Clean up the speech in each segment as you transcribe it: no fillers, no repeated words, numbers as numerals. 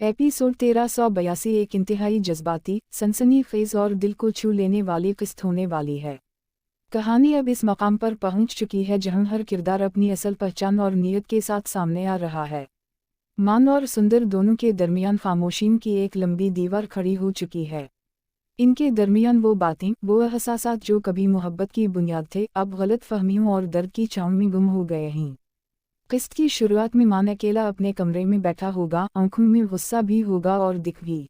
Episode 1382 एक इंतहाई जज्बाती, सनसनीखेज और दिल को छू लेने वाली किस्त होने वाली है। कहानी अब इस मकाम पर पहुंच चुकी है जहां हर किरदार अपनी असल पहचान और नीयत के साथ सामने आ रहा है। मान और सुंदर दोनों के दरमियान खामोशी की एक लंबी दीवार खड़ी हो चुकी है। इनके दरमियान वो बातें, वो एहसासात जो कभी मोहब्बत की बुनियाद थे, अब गलत फहमियों और दर्द की छाँव में गुम हो गए हैं। किस्त की शुरुआत में मान अकेला अपने कमरे में बैठा होगा, आंखों में गुस्सा भी होगा और दिख भी।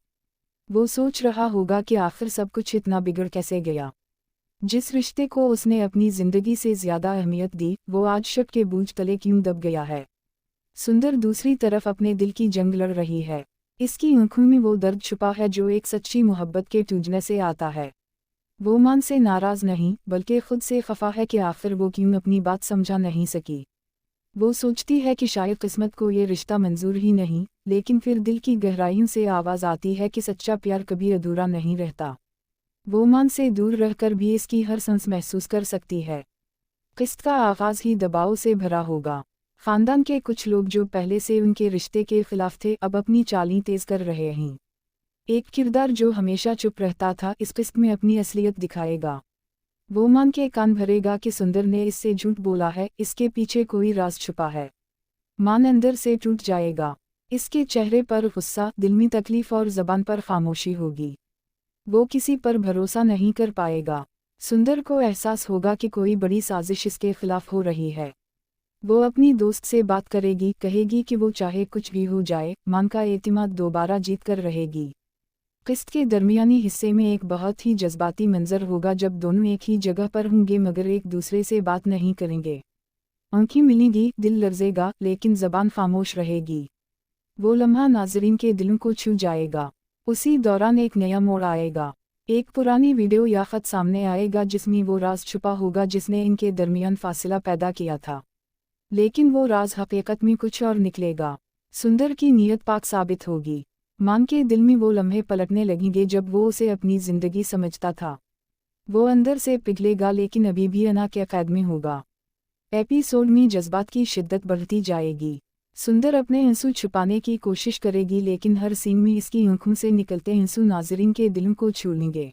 वो सोच रहा होगा कि आखिर सब कुछ इतना बिगड़ कैसे गया। जिस रिश्ते को उसने अपनी जिंदगी से ज्यादा अहमियत दी, वो आज शक के बोझ तले क्यों दब गया है। सुंदर दूसरी तरफ अपने दिल की जंग लड़ रही है। इसकी आंखों में वो दर्द छुपा है जो एक सच्ची मोहब्बत के टूटने से आता है। वो मान से नाराज नहीं, बल्कि खुद से खफा है कि आखिर वो क्यों अपनी बात समझा नहीं सकी। वो सोचती है कि शायद किस्मत को ये रिश्ता मंजूर ही नहीं, लेकिन फिर दिल की गहराइयों से आवाज़ आती है कि सच्चा प्यार कभी अधूरा नहीं रहता। वो मान से दूर रहकर भी इसकी हर सांस महसूस कर सकती है। किस्त का आगाज़ ही दबाव से भरा होगा। खानदान के कुछ लोग जो पहले से उनके रिश्ते के खिलाफ थे, अब अपनी चालें तेज कर रहे हैं। एक किरदार जो हमेशा चुप रहता था, इस किस्त में अपनी असलियत दिखाएगा। वो मान के कान भरेगा कि सुंदर ने इससे झूठ बोला है, इसके पीछे कोई राज छुपा है। मान अंदर से टूट जाएगा। इसके चेहरे पर गुस्सा, दिल में तकलीफ और जबान पर खामोशी होगी। वो किसी पर भरोसा नहीं कर पाएगा। सुंदर को एहसास होगा कि कोई बड़ी साजिश इसके खिलाफ हो रही है। वो अपनी दोस्त से बात करेगी, कहेगी कि वो चाहे कुछ भी हो जाए, मान का एतिमाद दोबारा जीत कर रहेगी। किस्त के दरमियानी हिस्से में एक बहुत ही जज्बाती मंजर होगा जब दोनों एक ही जगह पर होंगे मगर एक दूसरे से बात नहीं करेंगे। आंखें मिलेंगी, दिल लर्जेगा, लेकिन जबान खामोश रहेगी। वो लम्हा नाजरीन के दिलों को छू जाएगा। उसी दौरान एक नया मोड़ आएगा। एक पुरानी वीडियो या खत सामने आएगा जिसमें वो राज छुपा होगा जिसने इनके दरमियान फासिला पैदा किया था। लेकिन वो राज हकीकत में कुछ और निकलेगा। सुंदर की नीयत पाक साबित होगी। मान के दिल में वो लम्हे पलटने लगेंगे जब वो उसे अपनी जिंदगी समझता था। वो अंदर से पिघलेगा लेकिन अभी भी अना के कैद में होगा। एपिसोड में जज्बात की शिद्दत बढ़ती जाएगी। सुंदर अपने आंसू छुपाने की कोशिश करेगी लेकिन हर सीन में इसकी आंखों से निकलते आंसू नाज़रीन के दिलों को छू लेंगे।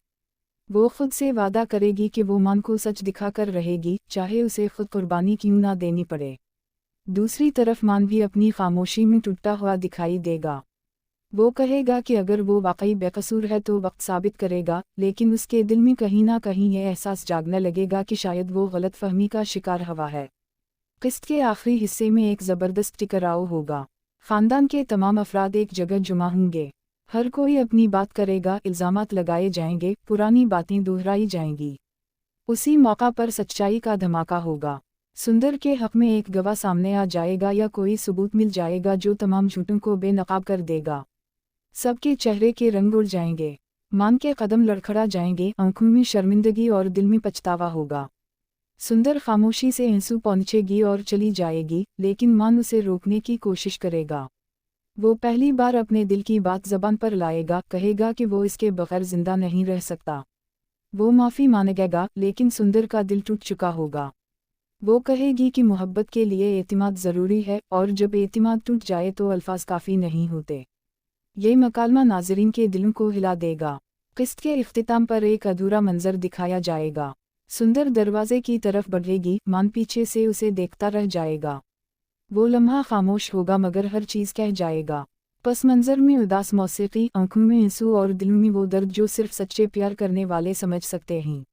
वो खुद से वादा करेगी कि वो मान को सच दिखाकर रहेगी, चाहे उसे खुद कुर्बानी क्यों ना देनी पड़े। दूसरी तरफ मान भी अपनी खामोशी में टूटा हुआ दिखाई देगा। वो कहेगा कि अगर वो वाकई बेकसूर है तो वक्त साबित करेगा, लेकिन उसके दिल में कहीं ना कहीं ये एहसास जागने लगेगा कि शायद वो गलत फहमी का शिकार हुआ है। किस्त के आखिरी हिस्से में एक ज़बरदस्त टकराव होगा। खानदान के तमाम अफराद एक जगह जुमा होंगे। हर कोई अपनी बात करेगा, इल्ज़ामात लगाए जाएंगे, पुरानी बातें दोहराई जाएंगी। उसी मौका पर सच्चाई का धमाका होगा। सुंदर के हक में एक गवाह सामने आ जाएगा या कोई सबूत मिल जाएगा जो तमाम झूठों को बेनकाब कर देगा। सबके चेहरे के रंग उड़ जाएंगे। मान के कदम लड़खड़ा जाएंगे, आंखों में शर्मिंदगी और दिल में पछतावा होगा। सुंदर खामोशी से आंसू पहुंचेगी और चली जाएगी, लेकिन मान उसे रोकने की कोशिश करेगा। वो पहली बार अपने दिल की बात जबान पर लाएगा, कहेगा कि वो इसके बगैर जिंदा नहीं रह सकता। वो माफ़ी मांगेगा, लेकिन सुंदर का दिल टूट चुका होगा। वो कहेगी कि मोहब्बत के लिए एतिमाद ज़रूरी है, और जब एतिमाद टूट जाए तो अल्फाज काफ़ी नहीं होते। ये मकालमा नाज़रीन के दिलों को हिला देगा। किस्त के इख्तिताम पर एक अधूरा मंजर दिखाया जाएगा। सुंदर दरवाजे की तरफ बढ़ेगी, मान पीछे से उसे देखता रह जाएगा। वो लम्हा खामोश होगा मगर हर चीज़ कह जाएगा। पस मंजर में उदास मौसीकी, आंखों में आंसू और दिलों में वो दर्द जो सिर्फ सच्चे प्यार करने वाले समझ सकते हैं।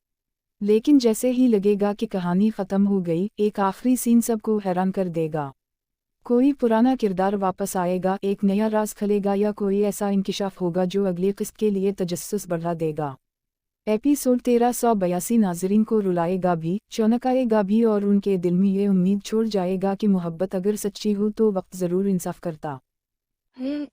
लेकिन जैसे ही लगेगा कि कहानी ख़त्म हो गई, एक आखिरी सीन सबको हैरान कर देगा। कोई पुराना किरदार वापस आएगा, एक नया राज खलेगा या कोई ऐसा इंकिशाफ होगा जो अगली किस्त के लिए तजस्सुस बढ़ा देगा। एपिसोड 1382 नाज़रीन को रुलाएगा भी, चौंकाएगा भी और उनके दिल में ये उम्मीद छोड़ जाएगा कि मोहब्बत अगर सच्ची हो तो वक्त ज़रूर इंसाफ करता है।